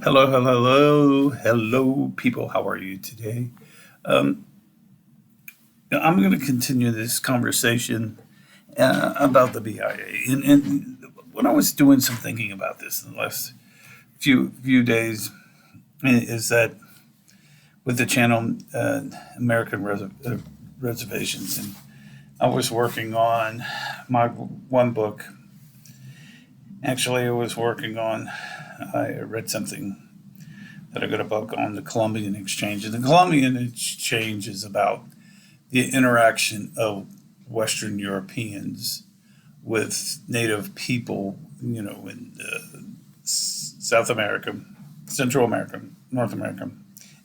Hello, hello, hello, hello, people. How are you today? Um, I'm going to continue this conversation about the BIA. And when I was doing some thinking about this in the last few days, is that with the channel Reservations, and I was working on my one book. Actually, I was working on. I read something that I got a book on the Colombian Exchange. And the Colombian Exchange is about the interaction of Western Europeans with native people, in South America, Central America, North America,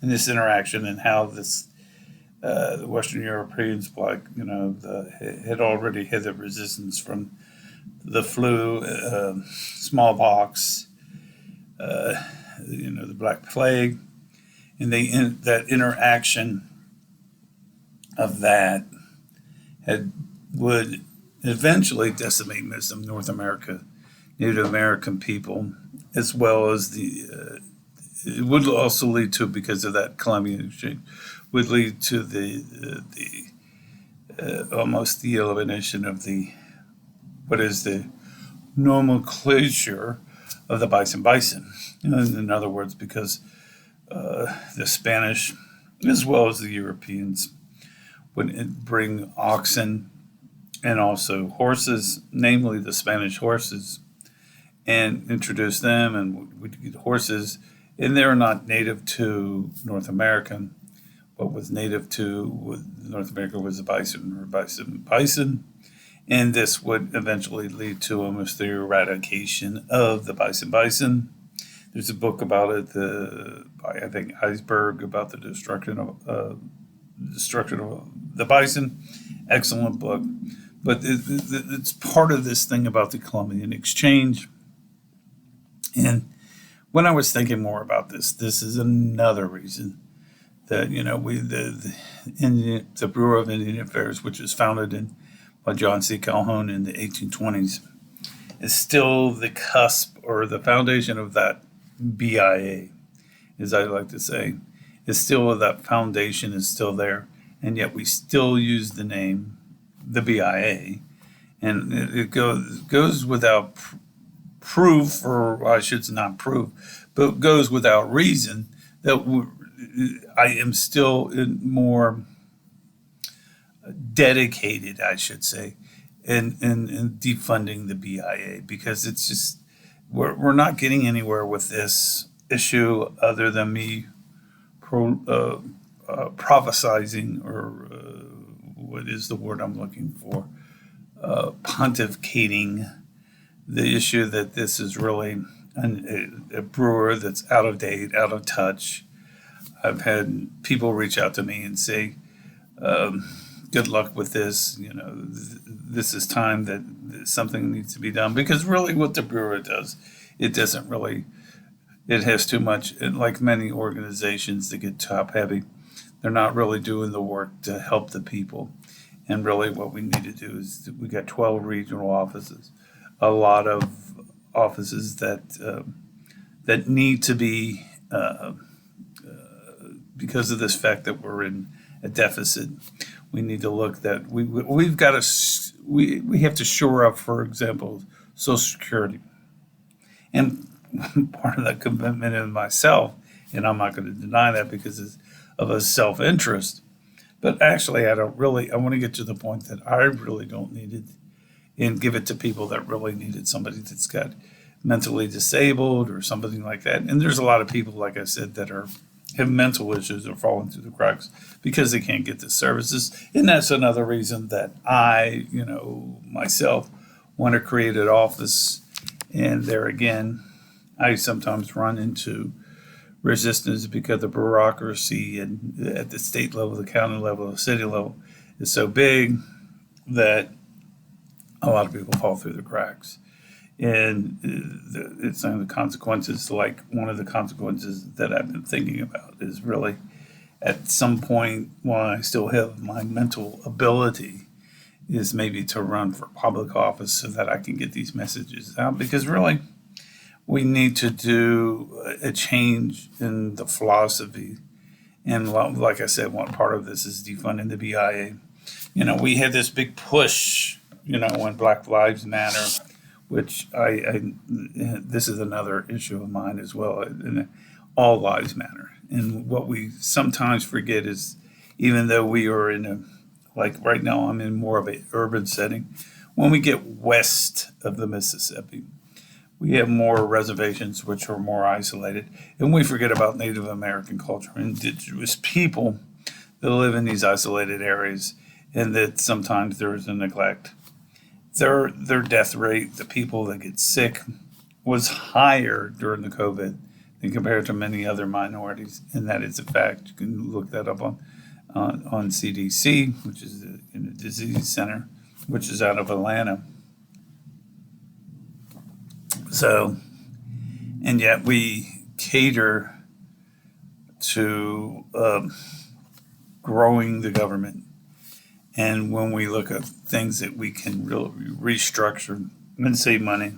and this interaction and how the Western Europeans, had already had the resistance from the flu, smallpox, the Black Plague, and that interaction of that would eventually decimate most of North America, Native American people, as well as it would also lead to, because of that Colombian exchange, would lead to the almost the elimination of what is the nomenclature of the bison. In other words, because the Spanish, as well as the Europeans, would bring oxen and also horses, namely the Spanish horses, and introduce them, and we'd get horses, and they're not native to North America. What was native to North America was the bison, and this would eventually lead to almost the eradication of the bison. There's a book about it, by I think Iceberg, about the destruction of the bison. Excellent book, but it's part of this thing about the Colombian Exchange. And when I was thinking more about this is another reason that the Bureau of Indian Affairs, which was founded by John C. Calhoun in the 1820s, is still the cusp or the foundation of that BIA, as I like to say, is still that foundation is still there, and yet we still use the name the BIA, and it goes without proof, or I should not prove, but it goes without reason that I am still more dedicated, I should say, in defunding the BIA, because it's just we're not getting anywhere with this issue other than me prophesizing, or what is the word I'm looking for, pontificating the issue that this is really a brewer that's out of date, out of touch. I've had people reach out to me and say, good luck with this. This is time that something needs to be done, because really what the brewer does, it doesn't really, it has too much, like many organizations that get top heavy, they're not really doing the work to help the people. And really what we need to do is, we got 12 regional offices, a lot of offices that need to be, because of this fact that we're in a deficit. We need to look that we've got to we have to shore up, for example, Social Security, and part of that commitment in myself, and I'm not going to deny that because of a self-interest. But actually, I want to get to the point that I really don't need it, and give it to people that really need it. Somebody that's got mentally disabled or something like that. And there's a lot of people, like I said, that have mental issues or falling through the cracks because they can't get the services. And that's another reason that I, myself, want to create an office. And there again, I sometimes run into resistance because the bureaucracy at the state level, the county level, the city level is so big that a lot of people fall through the cracks. And it's some of the consequences, like one of the consequences that I've been thinking about is really, at some point, while I still have my mental ability, is maybe to run for public office so that I can get these messages out. Because really, we need to do a change in the philosophy. And like I said, one part of this is defunding the BIA. We had this big push, when Black Lives Matter, which this is another issue of mine as well. And all lives matter. And what we sometimes forget is, even though we are like right now, I'm in more of an urban setting. When we get west of the Mississippi, we have more reservations which are more isolated. And we forget about Native American culture, indigenous people that live in these isolated areas, and that sometimes there is a neglect. Their death rate, the people that get sick, was higher during the COVID than compared to many other minorities, and that is a fact. You can look that up on CDC, which is the disease center, which is out of Atlanta. So, and yet we cater to growing the government. And when we look at things that we can really restructure and save money,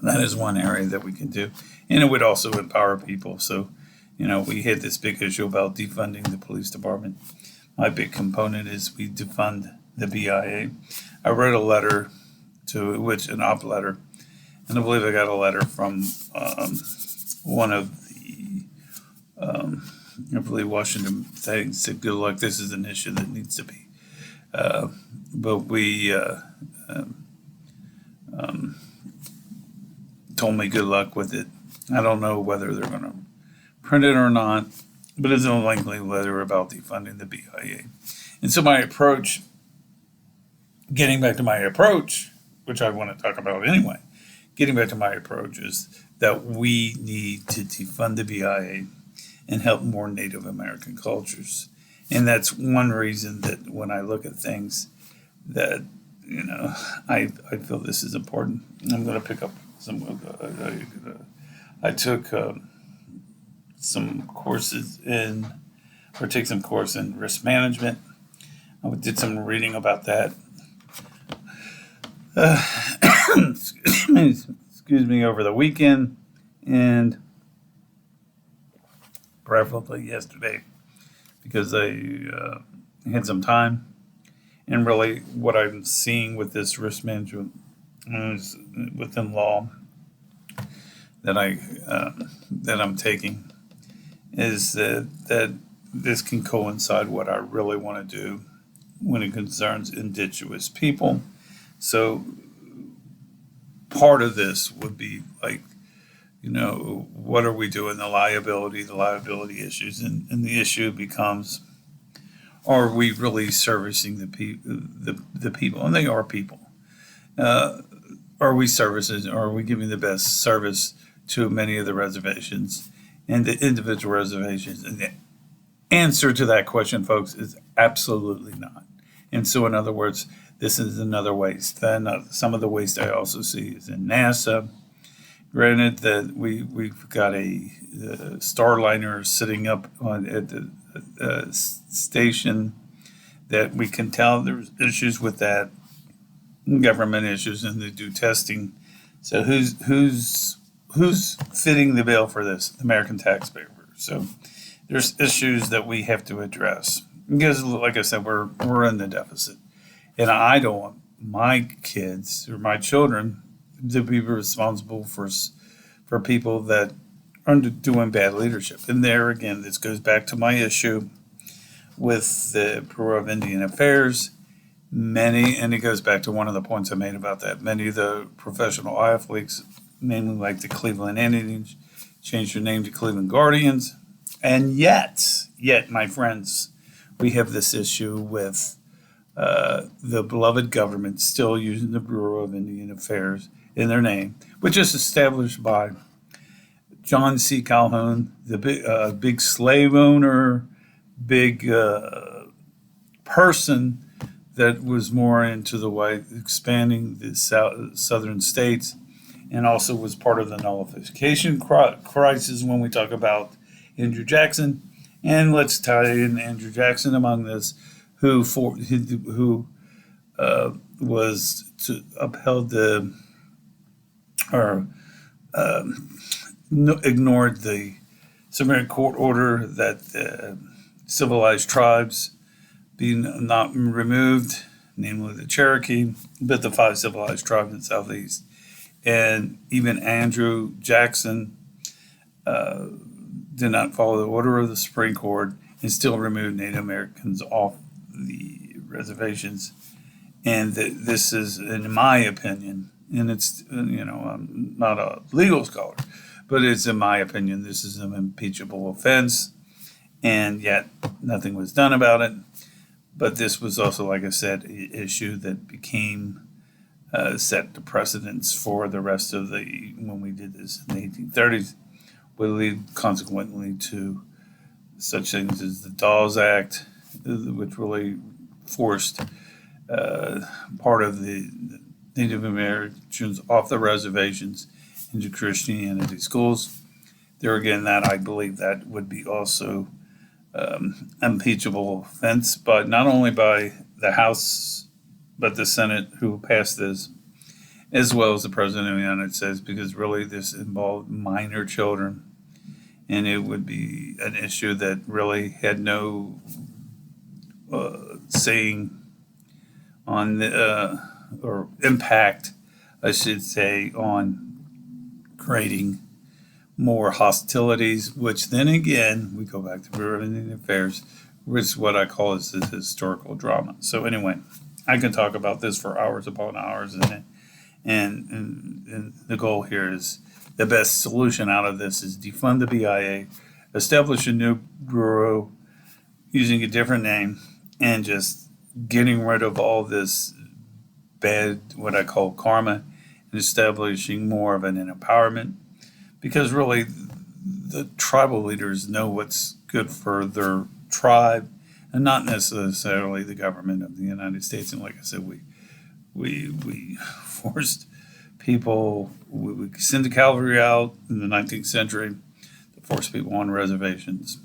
that is one area that we can do. And it would also empower people. So, we had this big issue about defunding the police department. My big component is we defund the BIA. I wrote a letter an op letter, and I believe I got a letter from one of the, I believe Washington things said, good luck, this is an issue that needs to be. But we told me good luck with it. I don't know whether they're going to print it or not, but it's a lengthy letter about defunding the BIA. And so getting back to my approach, which I want to talk about anyway, getting back to my approach is that we need to defund the BIA and help more Native American cultures. And that's one reason that when I look at things that, I feel this is important. I'm going to pick up I took some courses take some course in risk management. I did some reading about that. Excuse me, over the weekend and preferably yesterday, because I had some time. And really what I'm seeing with this risk management is within law that I'm taking is that this can coincide what I really want to do when it concerns indigenous people. So part of this would be like, what are we doing? The liability issues, and the issue becomes, are we really servicing the people? And they are people. Are we giving the best service to many of the reservations and the individual reservations? And the answer to that question, folks, is absolutely not. And so, in other words, this is another waste. Then some of the waste I also see is in NASA. Granted that we've got a Starliner sitting up at the station that we can tell there's issues with that, government issues, and they do testing. So who's fitting the bill for this? The American taxpayer. So there's issues that we have to address because, like I said, we're in the deficit, and I don't want my kids or my children to be responsible for people that are doing bad leadership. And there again, this goes back to my issue with the Bureau of Indian Affairs. And it goes back to one of the points I made about that. Many of the professional athletes, namely like the Cleveland Indians, changed their name to Cleveland Guardians. And yet, my friends, we have this issue with the beloved government still using the Bureau of Indian Affairs in their name, which is established by John C. Calhoun, the big slave owner, big person that was more into the white, expanding the southern states, and also was part of the nullification crisis when we talk about Andrew Jackson. And let's tie in Andrew Jackson among this, who was to upheld ignored the Supreme Court order that civilized tribes be not removed, namely the Cherokee, but the 5 civilized tribes in the Southeast. And even Andrew Jackson did not follow the order of the Supreme Court and still removed Native Americans off the reservations. And this is, in my opinion, and it's, I'm not a legal scholar, but it's in my opinion, this is an impeachable offense, and yet nothing was done about it. But this was also, like I said, an issue that became set the precedence for the rest of when we did this in the 1830s, would lead consequently to such things as the Dawes Act, which really forced part of the Native Americans off the reservations into Christianity schools. There again, that I believe that would be also impeachable offense, but not only by the House, but the Senate who passed this, as well as the President of the United States, because really this involved minor children, and it would be an issue that really had no saying on the, or impact, I should say, on creating more hostilities, which then again, we go back to Indian affairs, which is what I call is the historical drama. So anyway, I can talk about this for hours upon hours, and the goal here is the best solution out of this is defund the BIA, establish a new bureau using a different name, and just getting rid of all this bad, what I call karma, and establishing more of an empowerment. Because really, the tribal leaders know what's good for their tribe, and not necessarily the government of the United States. And like I said, we forced people. We sent the cavalry out in the 19th century to force people on reservations.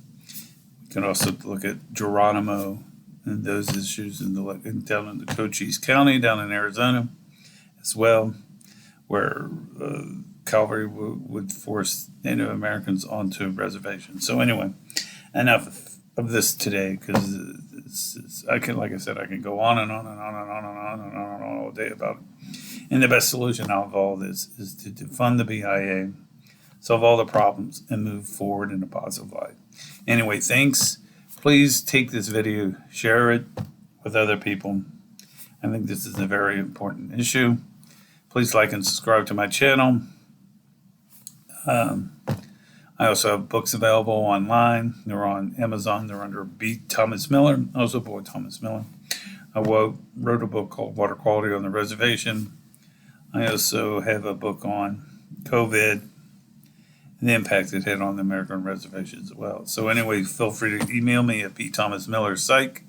You can also look at Geronimo and those issues down in the Cochise County, down in Arizona, as well, where cavalry would force Native Americans onto reservations. So anyway, enough of this today, because I can, like I said, I can go on and on and on and on and on and on and on all day about it. And the best solution out of all this is to defund the BIA, solve all the problems, and move forward in a positive light. Anyway, thanks. Please take this video, share it with other people. I think this is a very important issue. Please like and subscribe to my channel. I also have books available online. They're on Amazon. They're under B. Thomas Miller, also Boy Thomas Miller. I wrote a book called Water Quality on the Reservation. I also have a book on COVID and the impact it had on the American reservations as well. So anyway, feel free to email me at bthomasmillerpsych,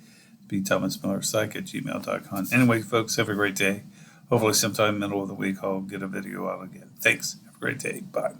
bthomasmillerpsych@gmail.com. Anyway, folks, have a great day. Hopefully sometime middle of the week I'll get a video out again. Thanks. Have a great day. Bye.